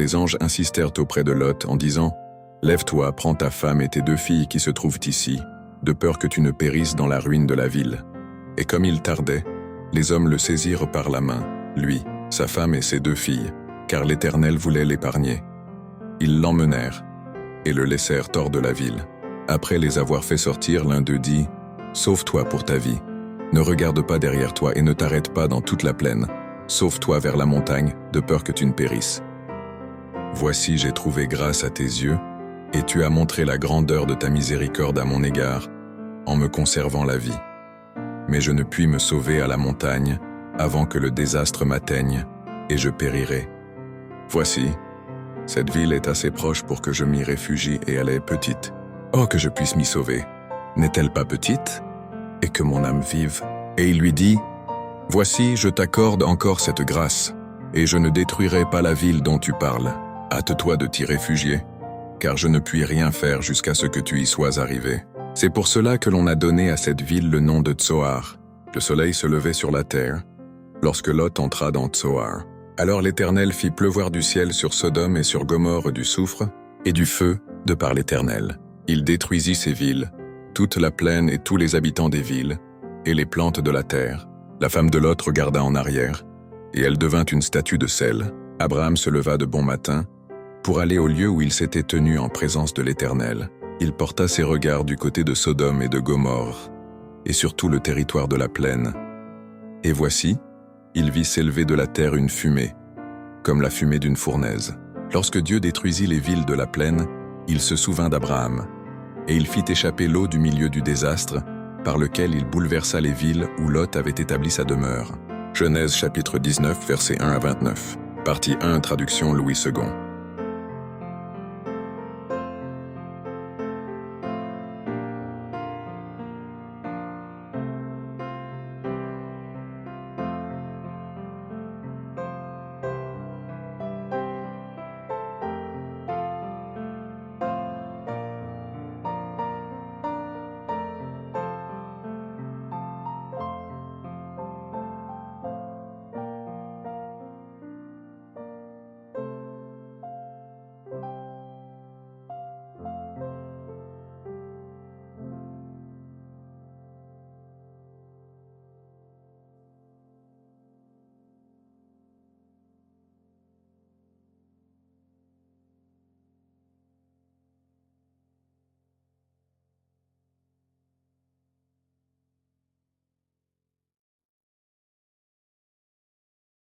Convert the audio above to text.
Les anges insistèrent auprès de Lot en disant « Lève-toi, prends ta femme et tes 2 filles qui se trouvent ici, de peur que tu ne périsses dans la ruine de la ville. » Et comme il tardait, les hommes le saisirent par la main, lui, sa femme et ses 2 filles, car l'Éternel voulait l'épargner. Ils l'emmenèrent et le laissèrent hors de la ville. Après les avoir fait sortir, l'un d'eux dit « Sauve-toi pour ta vie. Ne regarde pas derrière toi et ne t'arrête pas dans toute la plaine. Sauve-toi vers la montagne, de peur que tu ne périsses. Voici, j'ai trouvé grâce à tes yeux, et tu as montré la grandeur de ta miséricorde à mon égard, en me conservant la vie. Mais je ne puis me sauver à la montagne, avant que le désastre m'atteigne, et je périrai. Voici, cette ville est assez proche pour que je m'y réfugie et elle est petite. Oh, que je puisse m'y sauver. N'est-elle pas petite? Et que mon âme vive. » Et il lui dit, « Voici, je t'accorde encore cette grâce, et je ne détruirai pas la ville dont tu parles. Hâte-toi de t'y réfugier, car je ne puis rien faire jusqu'à ce que tu y sois arrivé. » C'est pour cela que l'on a donné à cette ville le nom de Tsoar. Le soleil se levait sur la terre, lorsque Lot entra dans Tsoar. Alors l'Éternel fit pleuvoir du ciel sur Sodome et sur Gomorrhe du soufre et du feu de par l'Éternel. Il détruisit ces villes, toute la plaine et tous les habitants des villes, et les plantes de la terre. La femme de Lot regarda en arrière, et elle devint une statue de sel. Abraham se leva de bon matin, pour aller au lieu où il s'était tenu en présence de l'Éternel. Il porta ses regards du côté de Sodome et de Gomorrhe, et sur tout le territoire de la plaine. Et voici, il vit s'élever de la terre une fumée, comme la fumée d'une fournaise. Lorsque Dieu détruisit les villes de la plaine, il se souvint d'Abraham, et il fit échapper l'eau du milieu du désastre, par lequel il bouleversa les villes où Lot avait établi sa demeure. Genèse chapitre 19, versets 1 à 29. Partie 1, traduction Louis II.